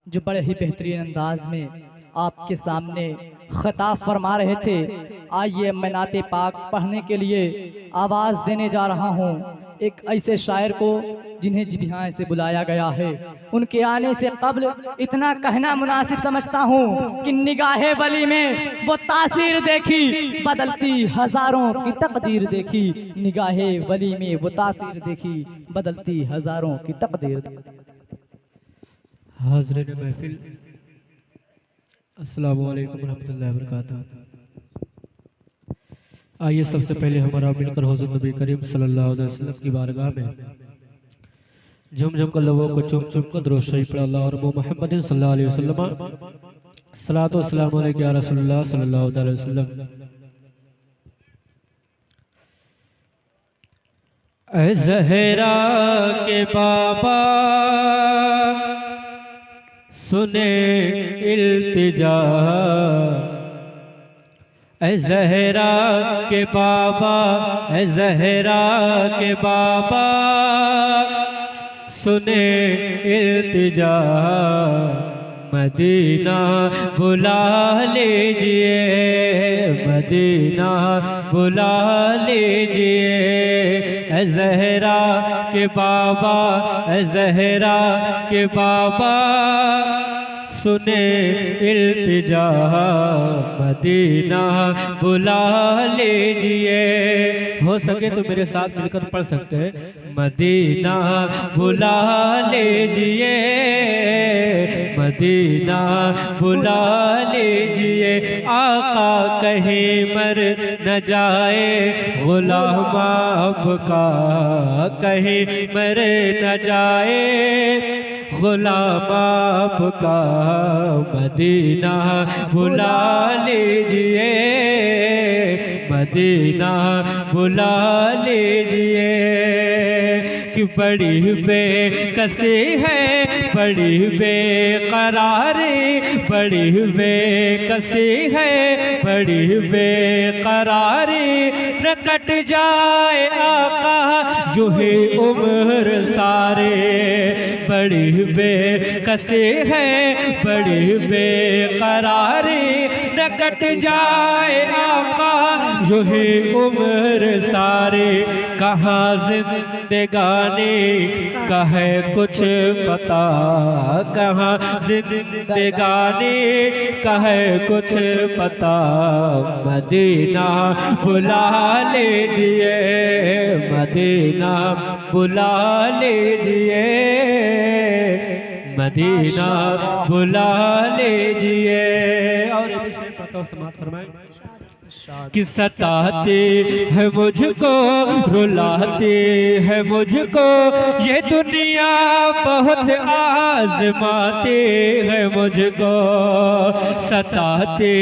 जो बड़े ही बेहतरीन अंदाज में आपके सामने खिताब फरमा रहे थे। आइए मैं नाते पाक पढ़ने के लिए आवाज़ देने जा रहा हूँ एक ऐसे शायर को जिन्हें जिबिहां से बुलाया गया है। उनके आने से कब्ल इतना कहना मुनासिब समझता हूँ कि निगाहे वली में वो तासीर देखी, बदलती हजारों की तकदीर देखी। निगाहे वली में वो तासीर देखी, बदलती हजारों की तकदीर देखी। हाज़रीन महफिल, अस्सलामु अलैकुम रहमतुल्लाहि व बरकातहू। आइए सबसे पहले हमारा मिलकर हुज़ूर नबी करीम सल्लल्लाहु अलैहि वसल्लम की बारगाह में झुम झुम कर लोगों को चुम चुम कर दुरूद शरीफ पढ़ अल्लाह और मोहम्मद सल्लल्लाहु अलैहि वसल्लम सलातो वस्सलामु अलैका या रसूलल्लाह सल्लल्लाहु अलैहि वसल्लम। ऐ ज़हरा के बाबा सुने इल्तिजा, ऐ ज़हरा के बाबा, ऐ ज़हरा के बाबा सुने इल्तिजा। मदीना बुला लीजिए, मदीना बुला लीजिए। ऐ ज़हरा के बाबा, ऐ ज़हरा के बाबा सुने इल्तिजा। मदीना बुला लीजिए। हो सके तो मेरे साथ मिलकर पढ़ सकते हैं। मदीना बुला लीजिए, मदीना बुला लीजिए। आका कहीं मर न जाए गुलाम आपका, कहीं मर न जाए गुलाम आपका। मदीना बुला लीजिए, मदीना बुला लीजिए। कि बड़ी बेकसी है, बड़ी बेकरारी, बड़ी बेकसी है, बड़ी बेकरारी। न कट जाए आका यूं ही उम्र सारे। बड़ी बेकसी है, बड़ी बेकरारी। न कट जाए आका यूं ही उम्र सारे। कहाँ जिंदगानी का है कुछ पता, कहाँ जिंदगानी का है कुछ पता। मदीना बुला लीजिए, मदीना बुला लीजिए, मदीना बुला लीजिए। और ये विषय पता समाप्त फरमाएं। कि सताते है मुझको, रुलाते है मुझको ये दुनिया, बहुत आज़माते है मुझको। सताते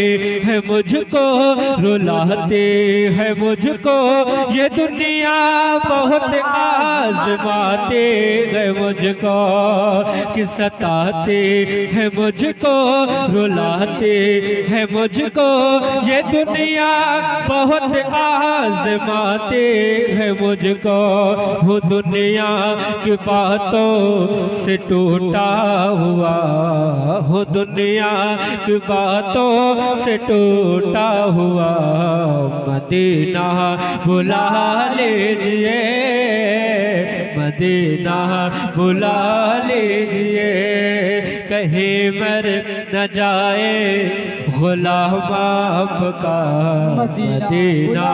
है मुझको, रुलाते है मुझको ये दुनिया, बहुत आज़माते है मुझको। कि सताते है मुझको, रुलाते है मुझको ये दुनिया, बहुत आज़माते हैं मुझको। वो दुनिया की बातों से टूटा हुआ, हो दुनिया की बातों से टूटा हुआ। मदीना बुला लीजिए, मदीना बुला लीजिए। कहीं मर न जाए गुलाम आपका, मदीना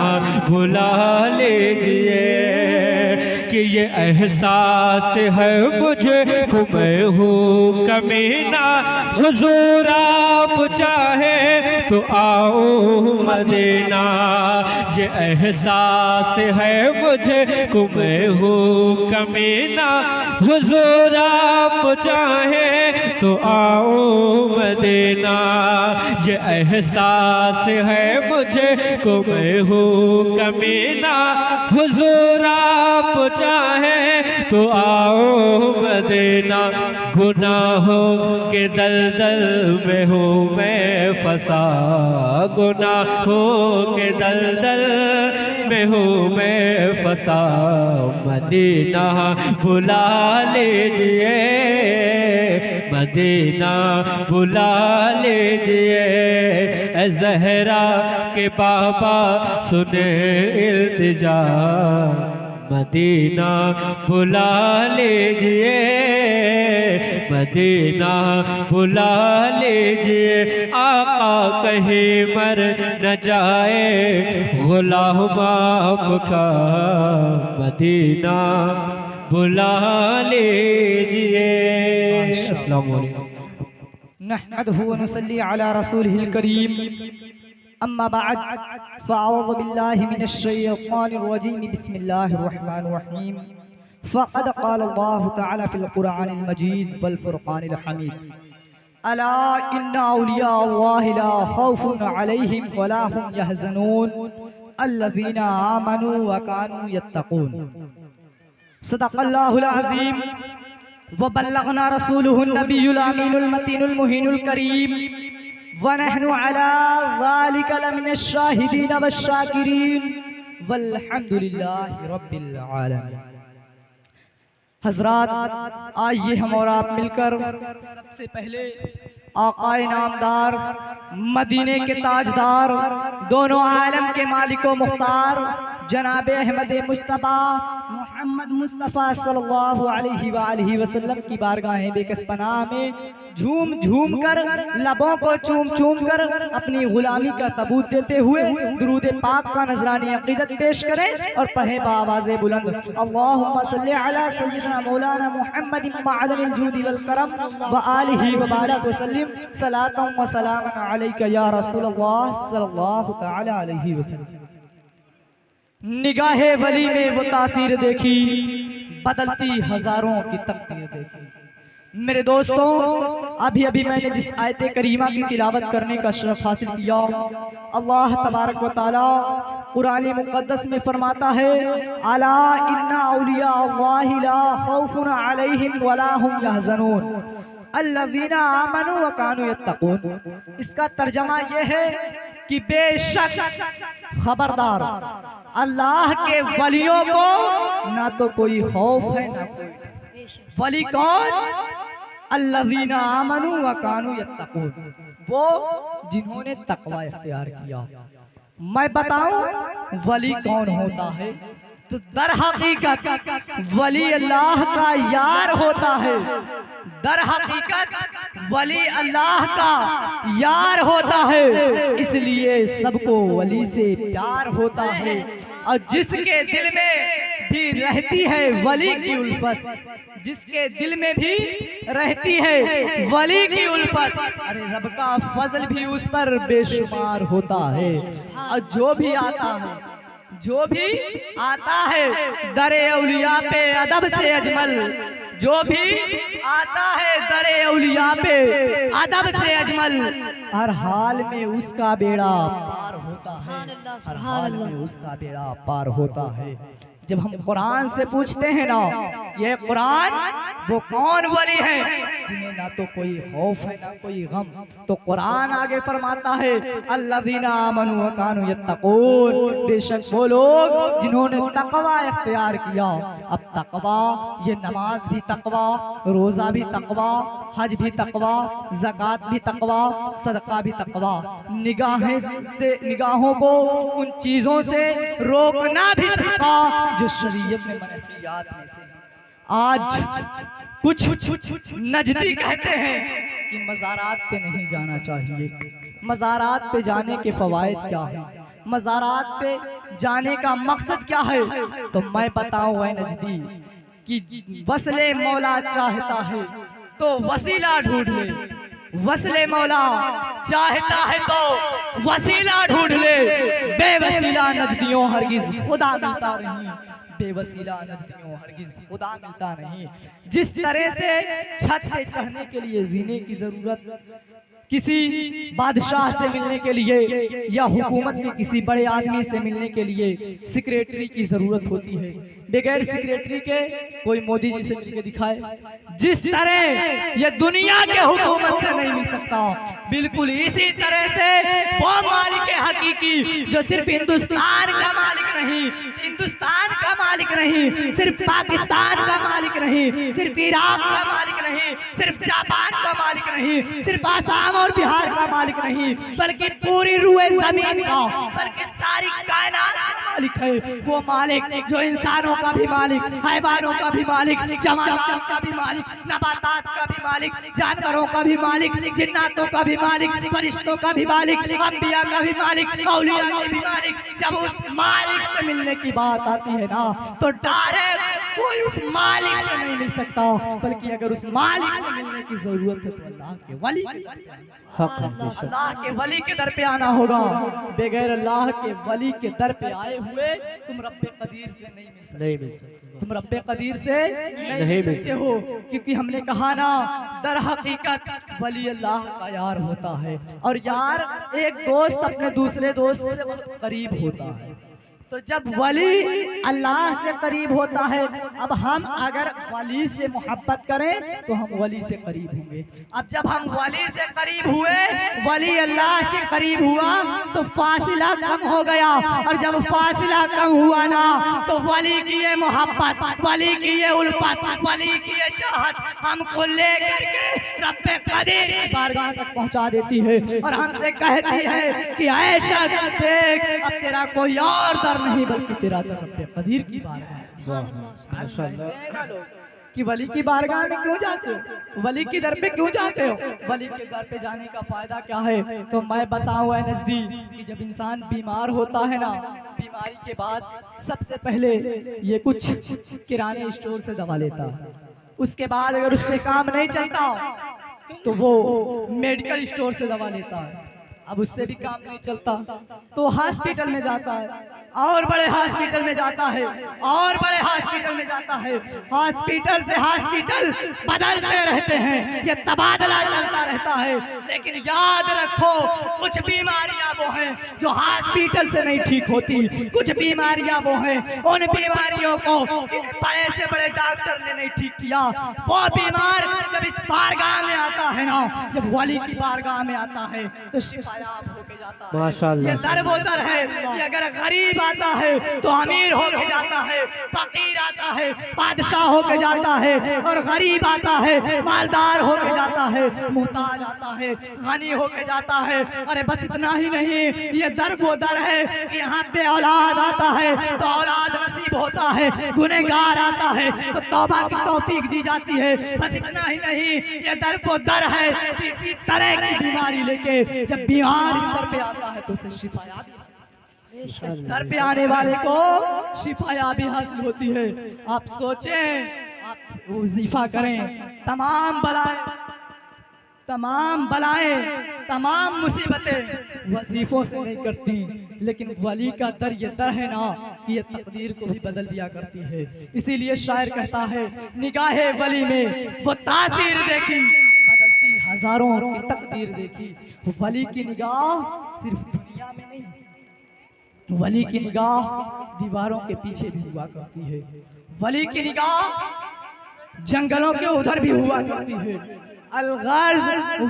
बुला लीजिए। कि ये एहसास है मुझे मैं हूँ कमीना, हुजूर आप चाहे तो आओ मदीना। ये एहसास है मुझे मैं हूँ कमीना, हुजूर आप चाहे तो आओ मदीना। ये एहसास है मुझे को मैं हूँ कमीना, हुजूर आप चाहे तो आओ मदीना। गुनाहों के दलदल में हूँ मैं फंसा, गुनाहों के दलदल में हूँ मैं फंसा। मदीना बुला लीजिए, मदीना बुला लीजिए, ज़हरा के बाबा सुने इल्तिजा, मदीना बुला लीजिए, मदीना बुला लीजिए, आका कहीं मर न जाए गुलाम आपका, मदीना बुला लीजिए। अस्सलाम वालेकुम। नहमदुहु व नुसल्ली अला रसूलिहिल करीम, अम्मा बाद, फ़अऊज़ु बिल्लाहि मिनश शैतानिर रजीम, बिस्मिल्लाहिर रहमानिर रहीम। फ़क़द क़ाल अल्लाहु तआला फ़िल क़ुरआनिल मजीद वल फ़ुरक़ानिल हमीद, अला इन्ना औलिया अल्लाहि ला ख़ौफ़ुन अलैहिम व ला हुम यहज़नून, अल्लज़ीना आमनू व कानू यत्तक़ून। सदक़ल्लाहुल अज़ीम व बल्लगना रसूलुहुन नबियुल अमीनुल मतीनुल मुहीनुल करीम, व नहनु अला ज़ालिका लमिनश शाहिदीन वश्शाकिरीन, वल्हम्दुलिल्लाहि रब्बिल आलमीन। हज़रात, आइए हम और आप मिलकर सबसे पहले आक़ाए नामदार, मदीने के ताजदार, दोनों आलम के मालिक व मुख्तार जनाब अहमद मुस्तफ़ा मोहम्मद मुस्तफ़ा सल्लल्लाहु अलैहि वसल्लम की बारगाह बेकस पनाह में झूम झूम कर, लबों को चूम चूम कर अपनी गुलामी का सबूत देते हुए दुरूद पाक का नजरानी अक़ीदत पेश करें और पढ़े बावाज़े बुलंद, अल्लाहुम्मा सल्ली अला सय्यिदना मौलाना मुहम्मद मअदनिल जूदी वल करम व आलिहि व बारिक व सल्लिम सलातन व सलामन अलैका या रसूलल्लाह सल्लल्लाहु तआला अलैहि वसल्लम। निगाहे वली में वो तासीर देखी, बदलती हजारों की तकदीर देखी। मेरे दोस्तों, अभी अभी मैंने जिस आयत करीमा की तिलावत करने का शरफ हासिल किया, अल्लाह तबारक व तआला कुरान मुक़द्दस में फरमाता है, अला इन्ना औलिया अल्लाहि ला खौफुन अलैहिम व ला हुम यहज़नून, अल्लज़ीना आमनू व कानू यत्तक़ून। इसका तर्जमा यह है कि बेशक, खबरदार, अल्लाह के वलियों को ना तो कोई खौफ है ना कोई। वली कौन? अल्लज़ीना आमनू व कानू यत्तक़ून, वो जिन्होंने तक़वा इख्तियार किया। मैं बताऊं वली कौन होता है? तो दर हकीकत वली अल्लाह का यार होता है। दर हकीकत वली अल्लाह का यार होता है, इसलिए सबको वली से प्यार होता है। और जिसके दिल में भी रहती है वली की उल्फत, जिसके दिल में भी रहती है वली की उल्फत, अरे रब का फजल भी उस पर बेशुमार होता है। और जो भी आता है दरे औलिया पे अदब से अजमल, जो भी आता है दरे औलिया पे अदब से अजमल, हर हाल में उसका बेड़ा पार होता है, हर हाल में उसका बेड़ा पार होता है। जब हम कुरान से पूछते हैं ना, ये कुरान वो कौन वली है जिन्हें ना तो कोई खौफ है ना कोई गम, तो कुरान आगे फरमाता है, अल्लज़ीना आमनू व कानू यत्तक़ून, बेशक वो लोग जिन्होंने तक़वा इख्तियार किया। अब तक़वा, ये नमाज भी तक़वा, रोज़ा भी तक़वा, हज भी तक़वा, ज़कात भी तक़वा, सदका भी तक़वा, निगाहों को उन चीज़ों से रोकना भी तक़वा जो शरीयत में मनहियात में से। आज कुछ नजदी कहते हैं कि मज़ारात पे नहीं जाना चाहिए। मज़ारात पे जाने के फ़वाइद क्या है? मज़ारात पे जाने का मकसद क्या है? तो मैं बताऊं है नजदी कि वसले मौला चाहता है तो वसीला ढूंढ ले, वसले मौला चाहता है तो वसीला ढूंढ ले। बेवसीला नजदियों हरगिज़ खुदा मिलता नहीं, बेवसीला नजदियों हरगिज़ खुदा मिलता नहीं। जिस तरह से छत पे चढ़ने के लिए जीने की जरूरत किसी बादशाह से मिलने के लिए या हुकूमत के किसी बड़े आदमी से मिलने के लिए सेक्रेटरी की जरूरत होती है, बगैर सेक्रेटरी के कोई मोदी जी से मिलकर दिखाए, जिस तरह ये दुनिया के हुकूमत से नहीं मिल सकता। बिल्कुल इसी तरह से वो मालिक हकीकी जो सिर्फ हिंदुस्तान का मालिक नहीं, हिंदुस्तान का मालिक नहीं, सिर्फ पाकिस्तान का मालिक नहीं, सिर्फ इराक का मालिक नहीं, सिर्फ जापान का मालिक नहीं, सिर्फ आसाम और बिहार का मालिक नहीं, बल्कि पूरी रूए जमीन का, बल्कि सारी कायनात का मालिक है। वो मालिक जो इंसानों का भी मालिक, हैवानों का भी मालिक, जमादात का भी मालिक, नबातात का भी मालिक, जानवरों का भी मालिक, जिन्नातों का भी मालिक, फरिश्तों का भी मालिक, अंबिया का भी मालिक, औलिया का भी मालिक। जब उस मालिक से मिलने की बात आती है ना, तो डायरेक्ट कोई उस मालिक से नहीं मिल सकता, बल्कि अगर उस मालिक से मिलने की जरूरत है तो अल्लाह के वली, अल्लाह के वली के दर पे आना होगा। बगैर अल्लाह के वली के दर पे आए हुए तुम रब्बे कदीर से नहीं मिल सकते, तुम रब्बे कदीर से नहीं मिल सकते हो। क्योंकि हमने कहा ना, दर हकीकत वली अल्लाह का यार होता है, और यार एक दोस्त अपने दूसरे दोस्त से बहुत करीब होता है। तो जब वली अल्लाह से करीब होता है, अब हम अगर वली से मोहब्बत करें तो हम वली से करीब होंगे। अब जब हम वली से करीब हुए, वली अल्लाह से करीब हुआ, तो फासिला कम हो गया, और जब फासिला कम हुआ ना, तो वली की ये मोहब्बत, वली की ये उल्फत, वली की ये चाहत हमको लेकर के रब्बे कदीर की बारगाह तक पहुंचा देती है, और हमसे कहती है कि ऐशा देख, अब तेरा कोई और दर नहीं, बल्कि तेरा तो रब्बे कदीर की बारगाह। कि वली की बारगाह में क्यों जाते हो, वली की दर पे क्यों जाते हो? वली के दर पे जाने का फायदा क्या है? तो मैं बताऊं है नजदीक कि जब इंसान बीमार होता है ना, बीमारी के बाद सबसे पहले ये कुछ किराने स्टोर से दवा लेता है, उसके बाद अगर उससे काम नहीं चलता तो वो मेडिकल स्टोर से दवा लेता है, अब उससे भी काम नहीं चलता तो हॉस्पिटल में जाता है, और बड़े हॉस्पिटल में जाता है, और बड़े हॉस्पिटल में जाता है। हॉस्पिटल से हॉस्पिटल बदलते रहते हैं, ये तबादला चलता रहता है। लेकिन याद रखो, कुछ बीमारियां वो हैं जो हॉस्पिटल से नहीं ठीक होती, कुछ बीमारियां वो हैं, उन बीमारियों को जिन्हें बड़े से बड़े डॉक्टर ने नहीं ठीक किया, वो बीमार जब इस बारगाह में आता है ना, जब वली की बारगाह में आता है तो शिफायाब होके जाता है। माशाअल्लाह, ये दर वो दर है कि अगर गरीब आता है तो अमीर होके जाता है, फकीर आता है बादशाह होके जाता है, और गरीब आता है मालदार होके जाता है, मुहताज आता है गनी होके जाता है। अरे बस इतना ही नहीं, ये दर वो दर है कि यहाँ पे औलाद आता है तो औलाद नसीब होता है, गुनहगार आता है तो तौबा की तौफीक दी जाती है। बस इतना ही नहीं, ये दर वो दर है कि इसी तरह की बीमारी लेके जब बीमार इस दर पे आता है तो उसे शिफायाबी, दर पे आने वाले को शिफायाबी हासिल होती है। आप सोचें, आप वजीफा करें, तमाम बलाएं, तमाम मुसीबतें वजीफों से नहीं करती, लेकिन वली का दर ये दर है ना कि ये तकदीर को भी बदल दिया करती है। इसीलिए शायर कहता है, निगाहे वली में वो तासीर देखी, बदलती हजारों की तकदीर देखी। वली की निगाह सिर्फ दुनिया में नहीं, वली की निगाह दीवारों के पीछे भी हुआ करती है, वली की निगाह जंगलों के उधर भी हुआ करती है। अलगर्ज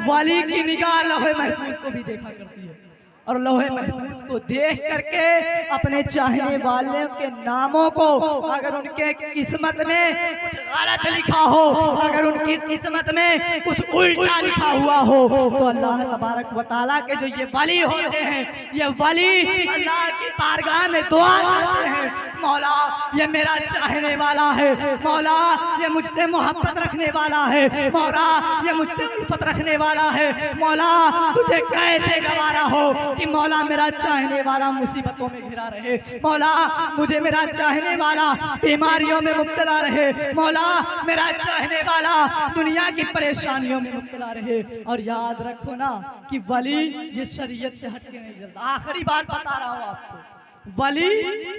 वली की निगाह लौहे महफूज को भी देखा करती है, और लौहे महफूज को देख करके अपने चाहने वाले के नामों को, अगर उनके किस्मत में कुछ गलत लिखा हो, अगर उनकी किस्मत में कुछ उल्टा लिखा हुआ हो, तो अल्लाह तबारक व तआला के जो ये वली होते हैं, ये वली अल्लाह की बारगाह में दुआ करते हैं, मौला ये मेरा चाहने वाला है, मौला ये मुझसे मोहब्बत रखने वाला है, मौला ये मुझसे उल्फत रखने वाला है, मौला तुझे कैसे गवारा हो कि मौला मेरा चाहने वाला मुसीबतों में घिरा रहे, मौला मुझे मेरा चाहने वाला बीमारियों में मुब्तला रहे, मौला मेरा चाहने वाला दुनिया की परेशानियों में मुब्तला रहे। और याद रखो ना कि वली ये शरीयत से हटके नहीं चलता। आखिरी बात बता रहा हूँ आपको, वली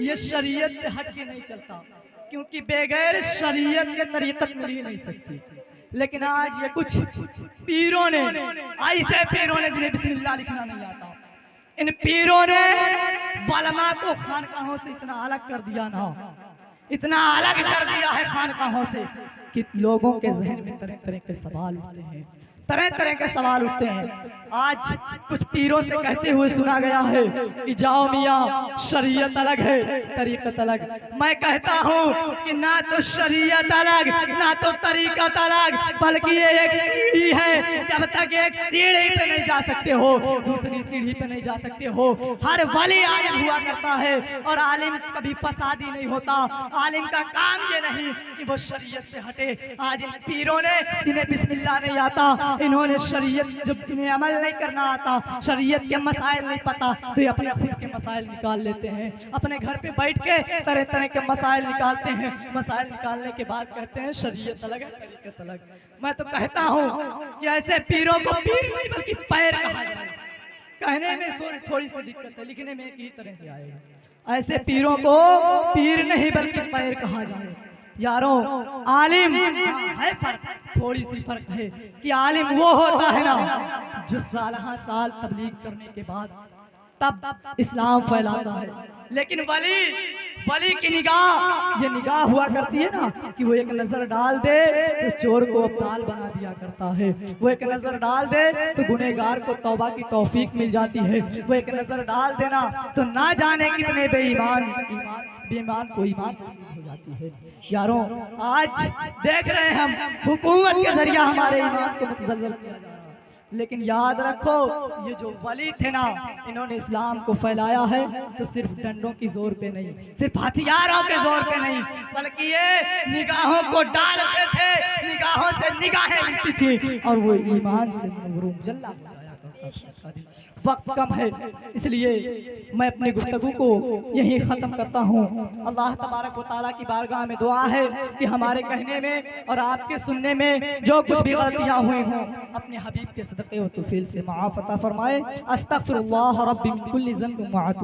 ये शरीयत से हटके नहीं चलता, क्योंकि बगैर शरीयत के तरीक़त मिल ही नहीं सकती। लेकिन आज ये कुछ पीरों ने, ऐसे पीरों ने जिन्हें बिस्मिल्लाह लिखना नहीं आता, इन पीरों ने वलमा को खानकाहों से इतना अलग कर दिया ना, इतना अलग कर दिया है खानकाहों से कि लोगों के जहन में तरह तरह के सवाल उठते हैं, तरह तरह के सवाल उठते हैं। आज कुछ पीरों से कहते हुए सुना गया है कि जाओ मियाँ शरीयत अलग है तरीकत अलग। मैं कहता हूँ कि ना तो शरीयत अलग ना तो तरीकत अलग, बल्कि ये एक सीढ़ी है। जब तक एक सीढ़ी पे नहीं जा सकते हो दूसरी सीढ़ी पे नहीं जा सकते हो। हर वली आलिम हुआ करता है और आलिम कभी फसादी नहीं होता। आलिम का काम ये नहीं कि वो शरीयत से हटे। आज इन पीरों ने जिन्हें बिस्मिल्लाह नहीं आता, इन्होंने शरीयत जब जिन्हें अमल नहीं करना आता, शरीयत के मसाइल नहीं पता, तो ये अपने खुद के मसाइल निकाल लेते हैं। अपने घर पे बैठ के तरह तरह के मसाइल निकालते हैं। मसाइल निकालने के बाद कहते हैं शरीयत अलग है तरीकत अलग। मैं तो कहता हूँ कि ऐसे पीरों को पीर नहीं बल्कि पैर कहा जाए। कहने में थोड़ी सी दिक्कत है, लिखने में एक ही तरह से आएगा। ऐसे पीरों को पीर नहीं बल्कि पैर कहा जाए। यारों आलिम है फर्क, थोड़ी सी फर्क है कि आलिम वो होता है ना जो साल तबलीग करने के बाद तब इस्लाम फैलाता है। लेकिन वली की निगाह ये निगाह हुआ करती है ना कि वो एक नजर डाल दे तो चोर को अब्दाल बना दिया करता है। वो एक नजर डाल दे तो गुनहगार को तौबा की तौफीक मिल जाती है। वो एक नजर डाल देना तो ना जाने कितने बेईमान को ईमान नसीब हो जाती है। यारों आज देख रहे हैं हम हुकूमत के जरिए हमारे ईमान को मुतज़ल्ज़ल किया जा रहा है। लेकिन याद रखो ये जो वली थे ना इन्होंने इस्लाम को फैलाया है तो सिर्फ डंडों की जोर पे नहीं, सिर्फ हथियारों के जोर पे नहीं, बल्कि ये निगाहों को डालते थे, निगाहों से निगाहें मिलती थी और वो ईमान से महरूम जल्ला हो जाया करता था। वक्त कम है इसलिए मैं अपनी गुफ्तगू को यहीं ख़त्म करता हूँ। अल्लाह तबारक व तआला की बारगाह में दुआ है कि हमारे कहने में और आपके सुनने में जो कुछ भी गलतियाँ हुई हों अपने हबीब के सदक़े व तौफील से माफ़ अता फरमाए। अस्तग़फिरुल्लाह रब्बी मिन कुल्लि ज़ंबिन व अतूब।